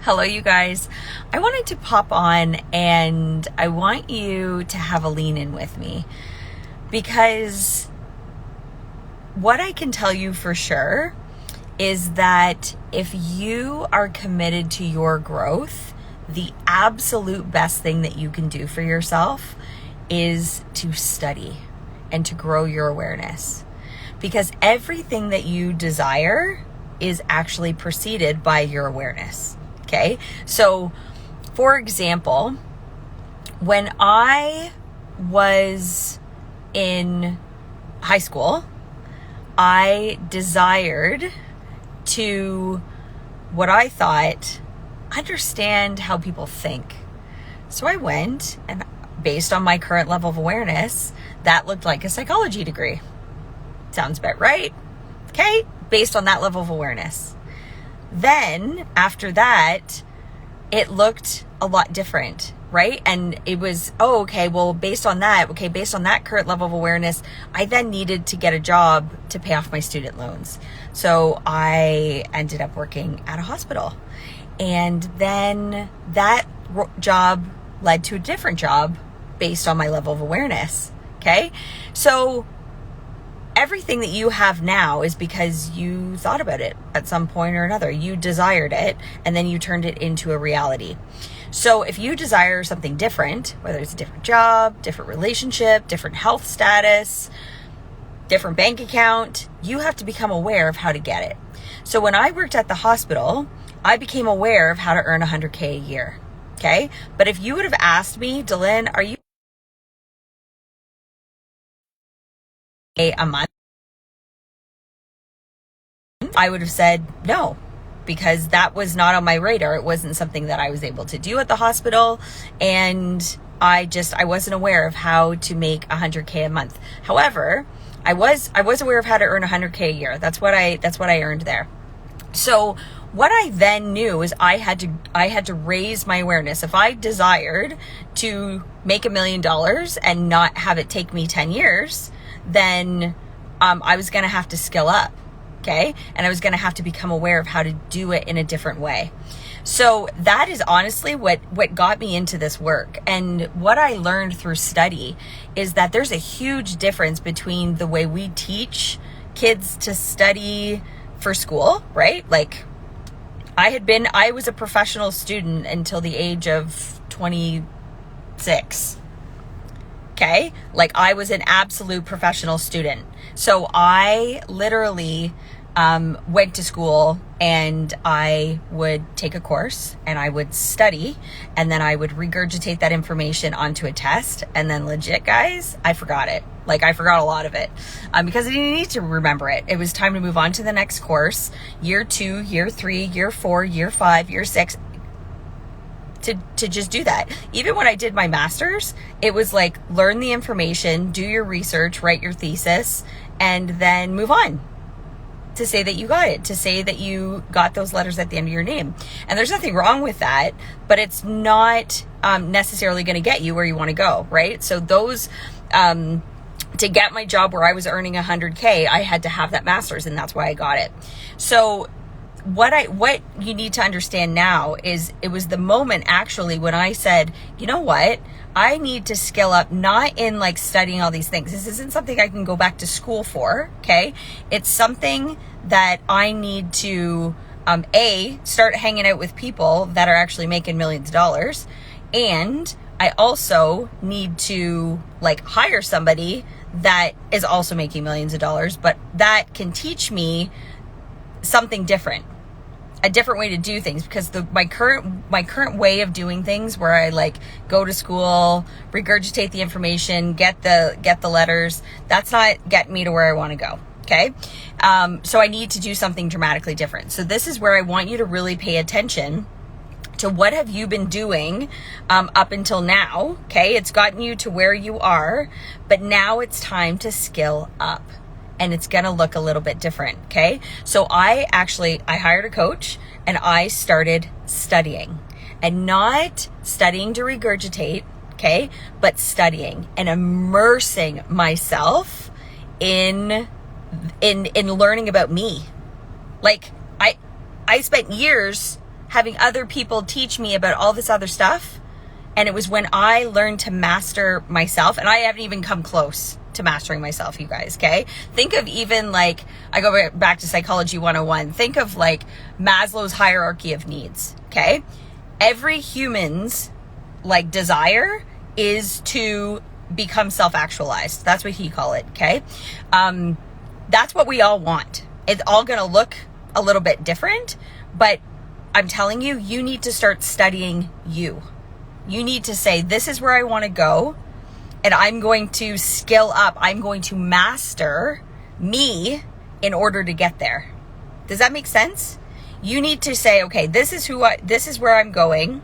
Hello, you guys. I wanted to pop on and I want you to have a lean in with me, because what I can tell you for sure is that if you are committed to your growth, the absolute best thing that you can do for yourself is to study and to grow your awareness, because everything that you desire is actually preceded by your awareness. Okay. So for example, when I was in high school, I desired to, what I thought, understand how people think. So I went, and based on my current level of awareness, that looked like a psychology degree. Sounds about right. Okay. Based on that level of awareness. Then after that, it looked a lot different, right? And it was, based on that current level of awareness, I then needed to get a job to pay off my student loans. So I ended up working at a hospital. And then that job led to a different job based on my level of awareness. Okay. So everything that you have now is because you thought about it at some point or another. You desired it, and then you turned it into a reality. So if you desire something different, whether it's a different job, different relationship, different health status, different bank account, you have to become aware of how to get it. So when I worked at the hospital, I became aware of how to earn $100K a year. Okay. But if you would have asked me, Delynn, are you a month? I would have said no, because that was not on my radar. It wasn't something that I was able to do at the hospital. And I wasn't aware of how to make $100K a month. However, I was aware of how to earn $100K a year. That's what I earned there. So what I then knew is I had to raise my awareness. If I desired to make $1 million and not have it take me 10 years, then I was going to have to skill up. Okay. And I was going to have to become aware of how to do it in a different way. So that is honestly what got me into this work. And what I learned through study is that there's a huge difference between the way we teach kids to study for school, right? Like I was a professional student until the age of 26. Okay. Like I was an absolute professional student. So I literally went to school and I would take a course and I would study, and then I would regurgitate that information onto a test. And then legit, guys, I forgot it. Like I forgot a lot of it because I didn't need to remember it. It was time to move on to the next course, year 2, year 3, year 4, year 5, year 6. To just do that. Even when I did my master's, it was like, learn the information, do your research, write your thesis, and then move on to say that you got it, to say that you got those letters at the end of your name. And there's nothing wrong with that, but it's not necessarily going to get you where you want to go, right? So those, to get my job where I was earning $100K, I had to have that master's, and that's why I got it. So what you need to understand now is it was the moment actually when I said, you know what, I need to skill up, not in like studying all these things. This isn't something I can go back to school for. Okay. It's something that I need to, start hanging out with people that are actually making millions of dollars. And I also need to like hire somebody that is also making millions of dollars, but that can teach me something different. A different way to do things, because my current way of doing things, where I like go to school, regurgitate the information, get the letters, that's not getting me to where I want to go. Okay. So I need to do something dramatically different. So this is where I want you to really pay attention to what have you been doing up until now. Okay. It's gotten you to where you are, but now it's time to skill up. And it's going to look a little bit different. Okay. So I hired a coach and I started studying, and not studying to regurgitate. Okay. But studying and immersing myself in learning about me. Like I spent years having other people teach me about all this other stuff. And it was when I learned to master myself, and I haven't even come close to mastering myself, you guys, okay? Think of even like, I go back to Psychology 101. Think of like Maslow's hierarchy of needs, okay? Every human's like desire is to become self-actualized. That's what he call it, okay? That's what we all want. It's all going to look a little bit different, but I'm telling you, you need to start studying you. You need to say, this is where I want to go, and I'm going to skill up. I'm going to master me in order to get there. Does that make sense? You need to say, okay, this is where I'm going.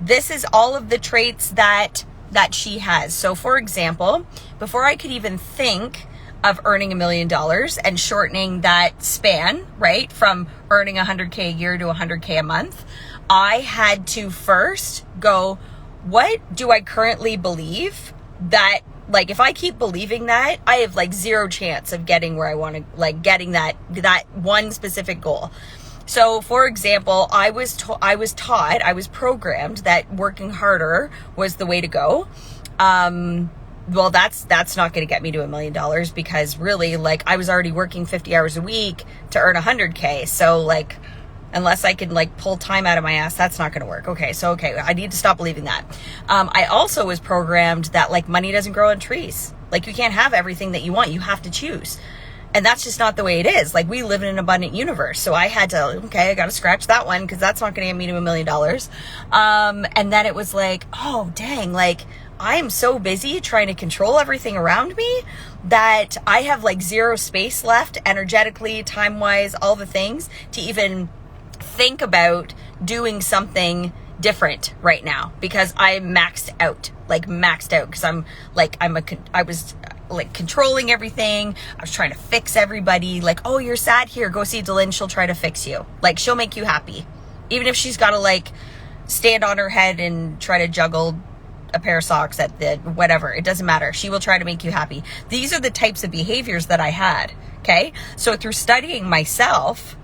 This is all of the traits that she has. So for example, before I could even think of earning $1 million and shortening that span, right, from earning 100K a year to 100K a month, I had to first go, what do I currently believe that, like, if I keep believing that, I have like zero chance of getting where I want to, like getting that one specific goal. So for example, I was programmed that working harder was the way to go. Well, that's not going to get me to $1 million, because really, like, I was already working 50 hours a week to earn 100K. So like, unless I can like pull time out of my ass, that's not going to work. Okay. I need to stop believing that. I also was programmed that like money doesn't grow on trees. Like, you can't have everything that you want. You have to choose. And that's just not the way it is. Like, we live in an abundant universe. So I had to, okay, I got to scratch that one, because that's not going to get me to $1 million. And then it was like, oh, dang, like, I'm so busy trying to control everything around me that I have like zero space left energetically, time-wise, all the things to even think about doing something different right now, because I'm maxed out, because I was like controlling everything. I was trying to fix everybody. Like, oh, you're sad, here, go see Delynn. She'll try to fix you. Like, she'll make you happy. Even if she's got to like stand on her head and try to juggle a pair of socks at the whatever, it doesn't matter. She will try to make you happy. These are the types of behaviors that I had. Okay. So through studying myself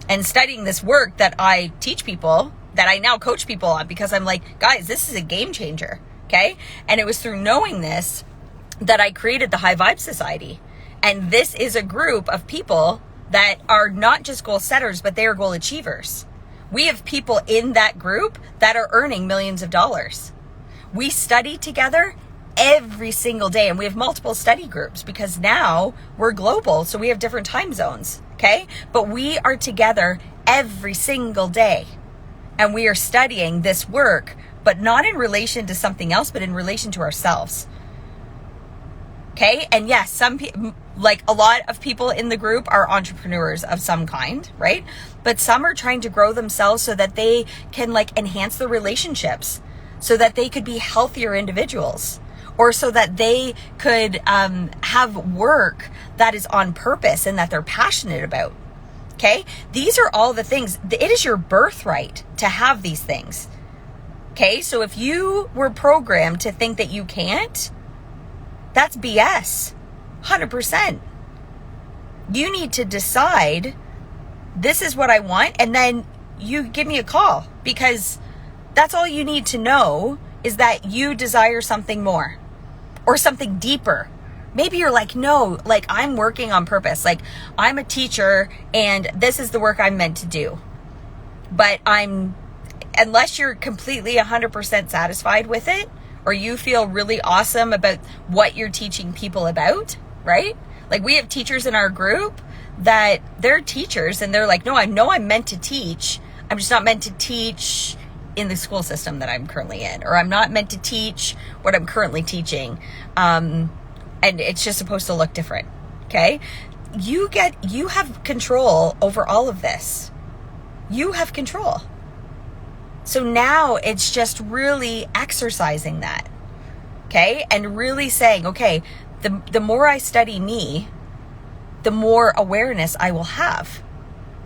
and studying this work that I teach people, that I now coach people on, because I'm like, guys, this is a game changer. Okay. And it was through knowing this that I created the High Vibe Society. And this is a group of people that are not just goal setters, but they are goal achievers. We have people in that group that are earning millions of dollars. We study together every single day, and we have multiple study groups because now we're global. So we have different time zones. Okay. But we are together every single day, and we are studying this work, but not in relation to something else, but in relation to ourselves. Okay. And yes, some people, like a lot of people in the group, are entrepreneurs of some kind, right? But some are trying to grow themselves so that they can like enhance their relationships, so that they could be healthier individuals, or so that they could have work that is on purpose and that they're passionate about. Okay. These are all the things. It is your birthright to have these things. Okay. So if you were programmed to think that you can't, that's BS. 100%. You need to decide, this is what I want, and then you give me a call, because that's all you need to know, is that you desire something more or something deeper. Maybe you're like, no, like, I'm working on purpose. Like, I'm a teacher and this is the work I'm meant to do. But unless you're completely 100% satisfied with it, or you feel really awesome about what you're teaching people about, right? Like, we have teachers in our group that they're teachers and they're like, no, I know I'm meant to teach. I'm just not meant to teach in the school system that I'm currently in, or I'm not meant to teach what I'm currently teaching. And it's just supposed to look different. Okay. You have control over all of this. You have control. So now it's just really exercising that. Okay. And really saying, okay, the more I study me, the more awareness I will have,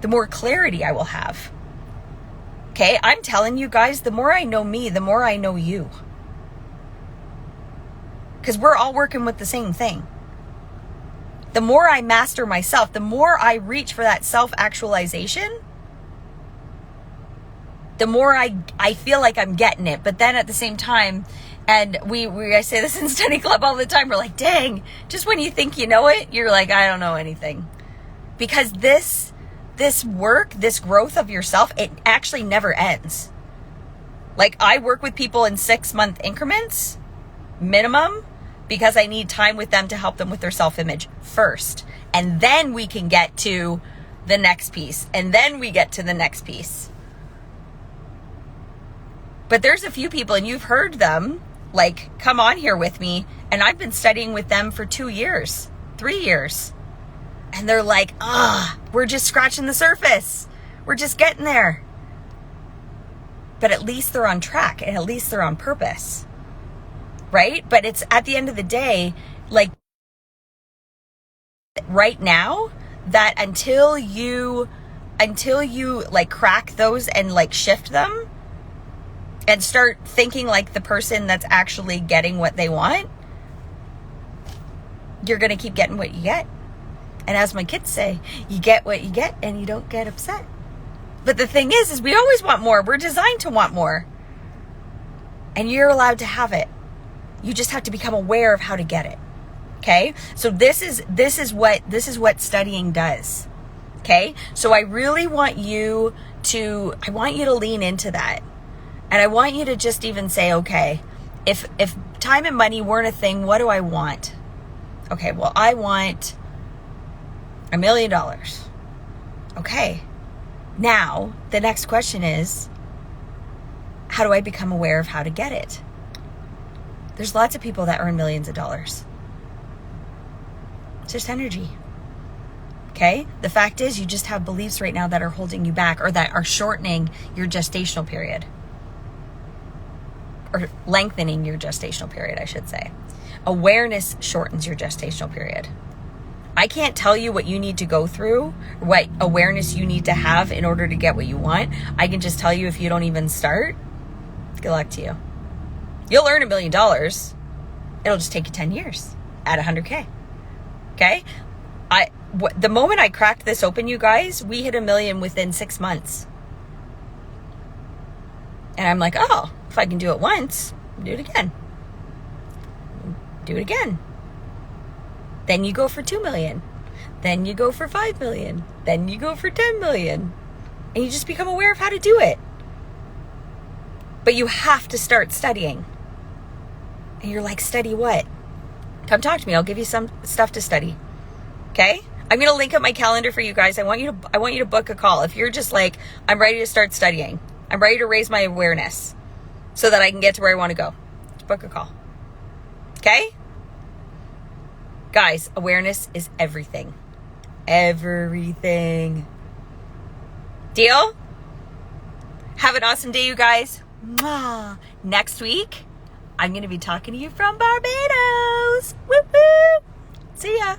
the more clarity I will have. Okay. I'm telling you guys, the more I know me, the more I know you. Because we're all working with the same thing. The more I master myself, the more I reach for that self-actualization, the more I feel like I'm getting it. But then at the same time, and I say this in study club all the time, we're like, dang, just when you think you know it, you're like, I don't know anything. Because this work, this growth of yourself, it actually never ends. Like, I work with people in 6-month increments, minimum, because I need time with them to help them with their self-image first. And then we can get to the next piece. And then we get to the next piece. But there's a few people, and you've heard them, like, come on here with me. And I've been studying with them for 2 years, 3 years. And they're like, we're just scratching the surface. We're just getting there. But at least they're on track, and at least they're on purpose. Right? But it's at the end of the day, like, right now, that until you like crack those and like shift them and start thinking like the person that's actually getting what they want, you're going to keep getting what you get. And as my kids say, you get what you get and you don't get upset. But the thing is we always want more. We're designed to want more. And you're allowed to have it. You just have to become aware of how to get it. Okay? So this is what studying does. Okay? So I really want you to lean into that. And I want you to just even say, okay, if time and money weren't a thing, what do I want? Okay, well, I want $1 million. Okay. Now, the next question is, how do I become aware of how to get it? There's lots of people that earn millions of dollars. It's just energy. Okay? The fact is, you just have beliefs right now that are holding you back, or that are shortening your gestational period. Or lengthening your gestational period, I should say. Awareness shortens your gestational period. I can't tell you what you need to go through, what awareness you need to have in order to get what you want. I can just tell you, if you don't even start, good luck to you. You'll earn $1 million. It'll just take you 10 years at 100K. Okay? The moment I cracked this open, you guys, we hit $1 million within 6 months. And I'm like, oh, if I can do it once, do it again. Do it again. Then you go for 2 million. Then you go for 5 million. Then you go for 10 million. And you just become aware of how to do it. But you have to start studying. And you're like, study what? Come talk to me. I'll give you some stuff to study. Okay? I'm going to link up my calendar for you guys. I want you to book a call. If you're just like, I'm ready to start studying. I'm ready to raise my awareness so that I can get to where I want to go. Book a call. Okay? Guys, awareness is everything. Everything. Deal? Have an awesome day, you guys. Mwah. Next week, I'm going to be talking to you from Barbados. Woo woo. See ya.